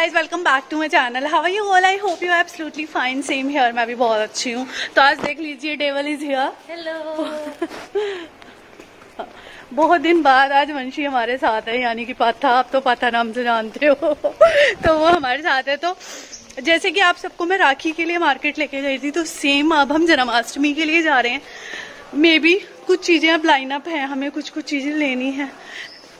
Guys, welcome back to my channel. How are you all? I hope you are absolutely fine. Same here, मैं भी बहुत अच्छी हूँ। तो आज देख लीजिए, डेवल इज हियर। हेलो। बहुत दिन बाद आज वंशी हमारे साथ है, यानी कि पाथा। आप तो पाथा नाम से जानते हो। तो वो हमारे साथ है। तो जैसे कि आप सबको मैं राखी के लिए मार्केट लेके गई थी, तो सेम अब हम जन्माष्टमी के लिए जा रहे हैं। मे बी कुछ चीज़ें अब लाइनअप हैं, हमें कुछ चीज़ें लेनी है।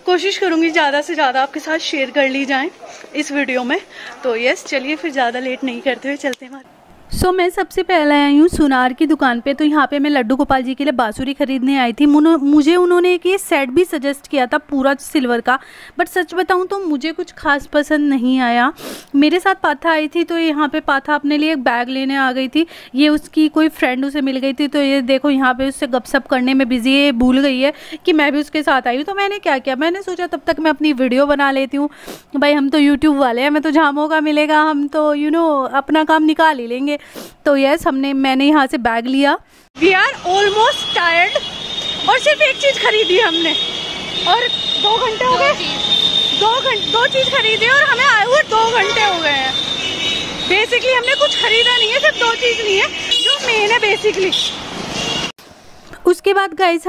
कोशिश करूंगी ज़्यादा से ज़्यादा आपके साथ शेयर कर ली जाए इस वीडियो में। तो यस, चलिए फिर ज़्यादा लेट नहीं करते हुए चलते हैं। सो मैं सबसे पहले आई हूँ सुनार की दुकान पे। तो यहाँ पे मैं लड्डू गोपाल जी के लिए बांसुरी खरीदने आई थी। मुझे उन्होंने एक ये सेट भी सजेस्ट किया था, पूरा सिल्वर का। बट सच बताऊँ तो मुझे कुछ खास पसंद नहीं आया। मेरे साथ पाथा आई थी, तो यहाँ पे पाथा अपने लिए एक बैग लेने आ गई थी। ये उसकी कोई फ्रेंड उसे मिल गई थी, तो ये देखो यहाँ पे उससे गपशप करने में बिजी है, भूल गई है कि मैं भी उसके साथ आई हूँ। तो मैंने क्या किया, मैंने सोचा तब तक मैं अपनी वीडियो बना लेती हूँ। भाई हम तो यूट्यूब वाले हैं, मैं तो जहाँ मौका मिलेगा हम तो अपना काम निकाल ही लेंगे। तो यस, मैंने यहाँ से बैग लिया। वी आर ऑलमोस्ट टायर्ड और सिर्फ एक चीज़ खरीदी हमने, और 2 घंटे हो गए। 2 चीज़ खरीदी और हमें आए हुए 2 घंटे हो गए हैं। बेसिकली हमने कुछ खरीदा नहीं है, सिर्फ 2 चीज़ ली है जो मेन है बेसिकली। उसके बाद गाइस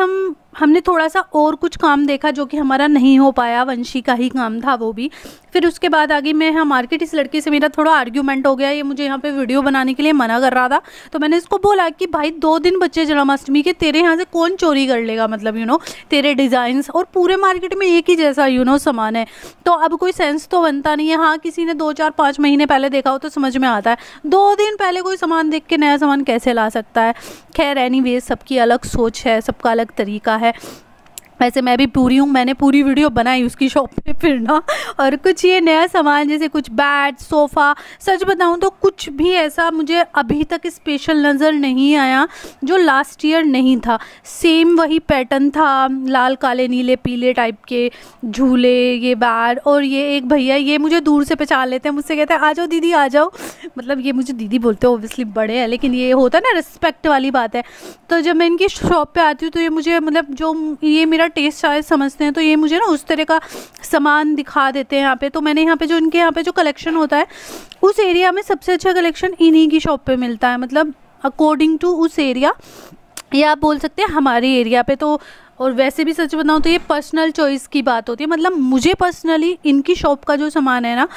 हमने थोड़ा सा और कुछ काम देखा जो कि हमारा नहीं हो पाया, वंशी का ही काम था वो भी। फिर उसके बाद आगे मैं यहाँ मार्केट, इस लड़के से मेरा थोड़ा आर्ग्यूमेंट हो गया। ये मुझे यहाँ पे वीडियो बनाने के लिए मना कर रहा था। तो मैंने इसको बोला कि भाई 2 दिन बच्चे जन्माष्टमी के, तेरे यहाँ से कौन चोरी कर लेगा, मतलब तेरे डिज़ाइंस और पूरे मार्केट में एक ही जैसा सामान है। तो अब कोई सेंस तो बनता नहीं है। हाँ, किसी ने 2, 4, 5 महीने पहले देखा हो तो समझ में आता है। 2 दिन पहले कोई सामान देख के नया सामान कैसे ला सकता है। खैर एनीवेज, सबकी अलग सोच है, सबका अलग तरीका है। वैसे मैं भी पूरी हूँ, मैंने पूरी वीडियो बनाई उसकी शॉप पे फिरना। और कुछ ये नया सामान जैसे कुछ बेड, सोफ़ा, सच बताऊँ तो कुछ भी ऐसा मुझे अभी तक स्पेशल नज़र नहीं आया जो लास्ट ईयर नहीं था। सेम वही पैटर्न था, लाल काले नीले पीले टाइप के झूले, ये बेड। और ये एक भैया, ये मुझे दूर से पहचान लेते हैं, मुझसे कहते हैं आ जाओ दीदी आ जाओ। मतलब ये मुझे दीदी बोलते हैं, ओब्वियसली बड़े हैं, लेकिन ये होता है ना, रिस्पेक्ट वाली बात है। तो जब मैं इनकी शॉप पे आती हूँ तो ये मुझे, मतलब जो ये मेरा टेस्ट शायद समझते हैं, तो ये मुझे ना उस तरह का सामान दिखा देते हैं यहाँ पे। तो मैंने यहाँ पे इनके यहाँ पे जो कलेक्शन होता है, उस एरिया में सबसे अच्छा कलेक्शन इन्हीं की शॉप पे मिलता है। मतलब अकॉर्डिंग टू उस एरिया, या आप बोल सकते हैं हमारे एरिया पे। तो और वैसे भी सच बताऊँ तो ये पर्सनल चॉइस की बात होती है। मतलब मुझे पर्सनली इनकी शॉप का जो सामान है ना,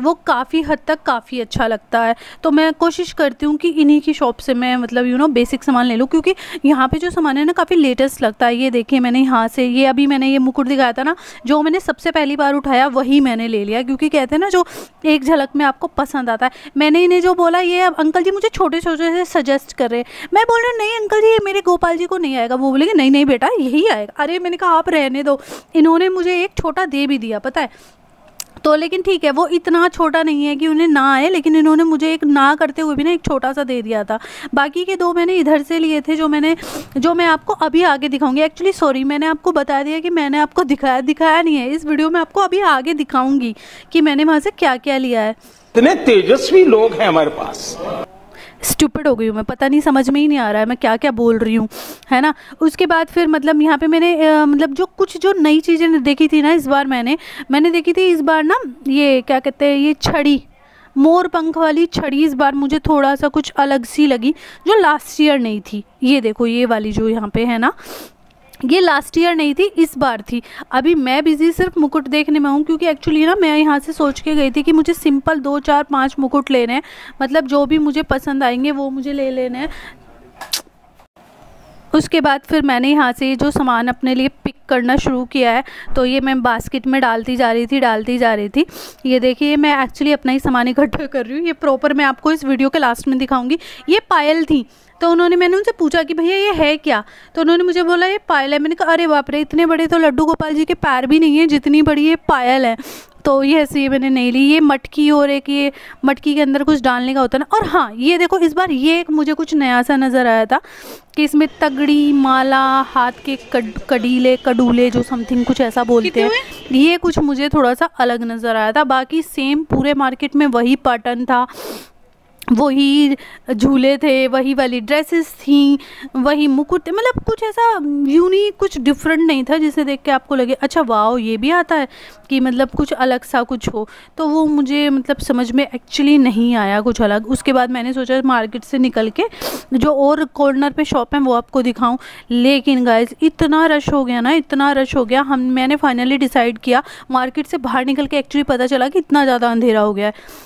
वो काफ़ी हद तक काफ़ी अच्छा लगता है। तो मैं कोशिश करती हूँ कि इन्हीं की शॉप से मैं मतलब बेसिक सामान ले लूँ, क्योंकि यहाँ पे जो सामान है ना काफ़ी लेटेस्ट लगता है। ये देखिए, मैंने यहाँ से ये अभी मैंने ये मुकुट दिखाया था ना, जो मैंने सबसे पहली बार उठाया वही मैंने ले लिया, क्योंकि कहते हैं ना जो एक झलक में आपको पसंद आता है। मैंने इन्हें जो बोला, ये अंकल जी मुझे छोटे छोटे से सजेस्ट कर रहे हैं। मैं बोल रही हूँ नहीं अंकल जी, ये मेरे गोपाल जी को नहीं आएगा। वो बोलेंगे नहीं नहीं बेटा यही आएगा। अरे मैंने कहा आप रहने दो। इन्होंने मुझे एक छोटा दे भी दिया, पता है। तो लेकिन ठीक है, वो इतना छोटा नहीं है कि उन्हें ना आए, लेकिन इन्होंने मुझे एक ना करते हुए भी ना एक छोटा सा दे दिया था। बाकी के 2 मैंने इधर से लिए थे, जो मैं आपको अभी आगे दिखाऊंगी। एक्चुअली सॉरी, मैंने आपको बता दिया कि मैंने आपको दिखाया नहीं है। इस वीडियो में आपको अभी आगे दिखाऊंगी कि मैंने वहाँ से क्या क्या लिया है। इतने तेजस्वी लोग हैं हमारे पास। स्टूपिड हो गई हूँ मैं, पता नहीं, समझ में ही नहीं आ रहा है मैं क्या क्या बोल रही हूँ, है ना। उसके बाद फिर मतलब यहाँ पे मैंने मतलब जो नई चीज़ें देखी थी ना, इस बार मैंने देखी थी इस बार ना, ये क्या कहते हैं, ये छड़ी, मोर पंख वाली छड़ी इस बार मुझे थोड़ा सा कुछ अलग सी लगी, जो लास्ट ईयर नहीं थी। ये देखो, ये वाली जो यहाँ पे है ना, ये लास्ट ईयर नहीं थी, इस बार थी। अभी मैं बिज़ी सिर्फ मुकुट देखने में हूँ, क्योंकि एक्चुअली ना मैं यहाँ से सोच के गई थी कि मुझे सिंपल 2, 4, 5 मुकुट लेने हैं। मतलब जो भी मुझे पसंद आएंगे वो मुझे ले लेने हैं। उसके बाद फिर मैंने यहाँ से जो सामान अपने लिए पिक करना शुरू किया है। तो ये मैं बास्केट में डालती जा रही थी। ये देखिए, मैं एक्चुअली अपना ही सामान इकट्ठा कर रही हूँ। ये प्रॉपर मैं आपको इस वीडियो के लास्ट में दिखाऊंगी। ये पायल थी, तो मैंने उनसे पूछा कि भैया ये है क्या, तो उन्होंने मुझे बोला ये पायल है। मैंने कहा अरे बाप रे, इतने बड़े तो लड्डू गोपाल जी के पैर भी नहीं है जितनी बड़ी ये पायल है। तो ये ऐसे ये मैंने नहीं ली। ये मटकी, और एक ये मटकी के अंदर कुछ डालने का होता है ना। और हाँ, ये देखो, इस बार ये एक मुझे कुछ नया सा नज़र आया था कि इसमें तगड़ी, माला, हाथ के कड़ूले जो समथिंग कुछ ऐसा बोलते हैं, ये कुछ मुझे थोड़ा सा अलग नज़र आया था। बाकी सेम पूरे मार्केट में वही पैटर्न था। वही झूले थे, वही वाली ड्रेसेस थी, वही मुकुट थे, मतलब कुछ ऐसा यूनिक, कुछ डिफरेंट नहीं था जिसे देख के आपको लगे अच्छा वाओ ये भी आता है, कि मतलब कुछ अलग सा कुछ हो। तो वो मुझे मतलब समझ में एक्चुअली नहीं आया कुछ अलग। उसके बाद मैंने सोचा मार्केट से निकल के जो और कॉर्नर पे शॉप है वो आपको दिखाऊं, लेकिन गाइस इतना रश हो गया ना, इतना रश हो गया, मैंने फाइनली डिसाइड किया, मार्केट से बाहर निकल के एक्चुअली पता चला कि इतना ज़्यादा अंधेरा हो गया है।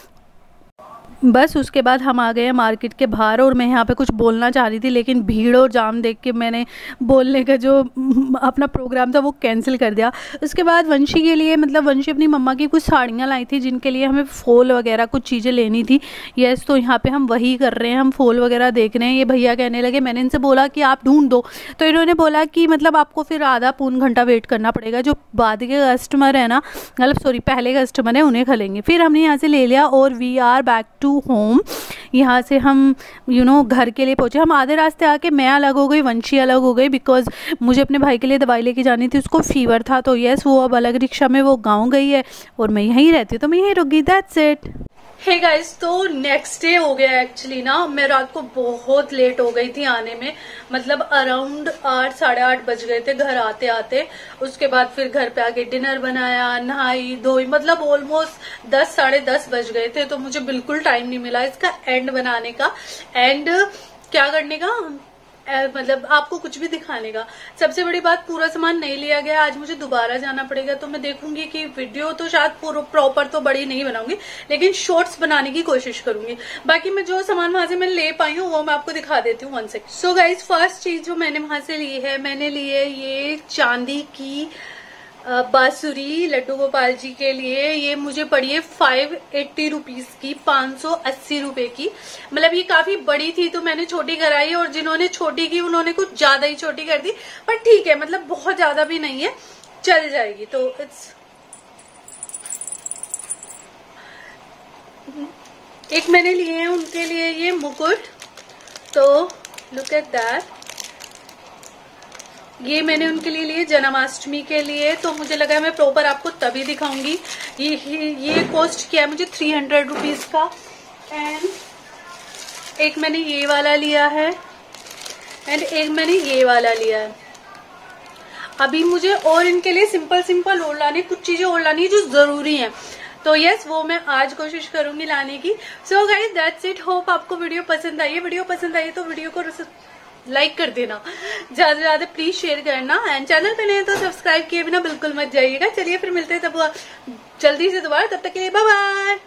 बस उसके बाद हम आ गए मार्केट के बाहर, और मैं यहाँ पे कुछ बोलना चाह रही थी, लेकिन भीड़ और जाम देख के मैंने बोलने का जो अपना प्रोग्राम था वो कैंसिल कर दिया। उसके बाद वंशी के लिए, मतलब वंशी अपनी मम्मा की कुछ साड़ियाँ लाई थी जिनके लिए हमें फॉल वगैरह कुछ चीज़ें लेनी थी। यस, तो यहाँ पे हम वही कर रहे हैं, हम फॉल वगैरह देख रहे हैं। ये भैया कहने लगे, मैंने इनसे बोला कि आप ढूंढ दो, तो इन्होंने बोला कि मतलब आपको फिर आधा पौन घंटा वेट करना पड़ेगा, जो बाद के कस्टमर है ना, मतलब सॉरी पहले कस्टमर है उन्हें खलेंगे। फिर हमने यहाँ से ले लिया और we are back to home. यहाँ से हम घर के लिए पहुँचे। हम आधे रास्ते आके मैं अलग हो गई, वंशी अलग हो गई, बिकॉज मुझे अपने भाई के लिए दवाई लेके जानी थी, उसको फीवर था। तो यस, वो अब अलग रिक्शा में वो गाँव गई है और मैं यहीं रहती हूँ, तो मैं यहीं रुक गई। That's it. हे गाइस, तो नेक्स्ट डे हो गया एक्चुअली ना। मैं रात को बहुत लेट हो गई थी आने में, मतलब अराउंड 8 साढ़े 8 बज गए थे घर आते आते। उसके बाद फिर घर पे आके डिनर बनाया, नहाई धोई, मतलब ऑलमोस्ट 10 साढ़े 10 बज गए थे। तो मुझे बिल्कुल टाइम नहीं मिला इसका एंड बनाने का, एंड क्या करने का, मतलब आपको कुछ भी दिखाने का। सबसे बड़ी बात, पूरा सामान नहीं लिया गया। आज मुझे दोबारा जाना पड़ेगा, तो मैं देखूंगी कि वीडियो तो शायद प्रॉपर तो बड़ी नहीं बनाऊंगी, लेकिन शॉर्ट्स बनाने की कोशिश करूंगी। बाकी मैं जो सामान वहां से मैं ले पाई हूँ वो मैं आपको दिखा देती हूँ 1 सेकंड। सो गाइज, फर्स्ट चीज जो मैंने वहां से ली है, मैंने ली है ये चांदी की बांसुरी लड्डू गोपाल जी के लिए। ये मुझे पड़ी है 580 रुपीज की, 580 रुपए की। मतलब ये काफी बड़ी थी तो मैंने छोटी कराई, और जिन्होंने छोटी की उन्होंने कुछ ज्यादा ही छोटी कर दी, पर ठीक है, मतलब बहुत ज्यादा भी नहीं है, चल जाएगी। तो एक मैंने लिए हैं उनके लिए ये मुकुट, तो लुक एट दैट। ये मैंने उनके लिए लिए जन्माष्टमी के लिए, तो मुझे लगा मैं प्रॉपर आपको तभी दिखाऊंगी। ये कॉस्ट किया है मुझे 300 रुपीज का। एंड एक मैंने ये वाला लिया है, एंड एक मैंने ये वाला लिया है। अभी मुझे और इनके लिए सिंपल और लाने, कुछ चीजें और लानी है जो जरूरी है, तो यस वो मैं आज कोशिश करूंगी लाने की। So guys, that's it. Hope आपको वीडियो पसंद आई है। वीडियो पसंद आई तो वीडियो को लाइक कर देना, ज्यादा से ज्यादा प्लीज शेयर करना, एंड चैनल पे नहीं तो सब्सक्राइब किए बिना बिल्कुल मत जाइएगा। चलिए फिर मिलते हैं तब जल्दी से दोबारा, तब तक के लिए बाय बाय।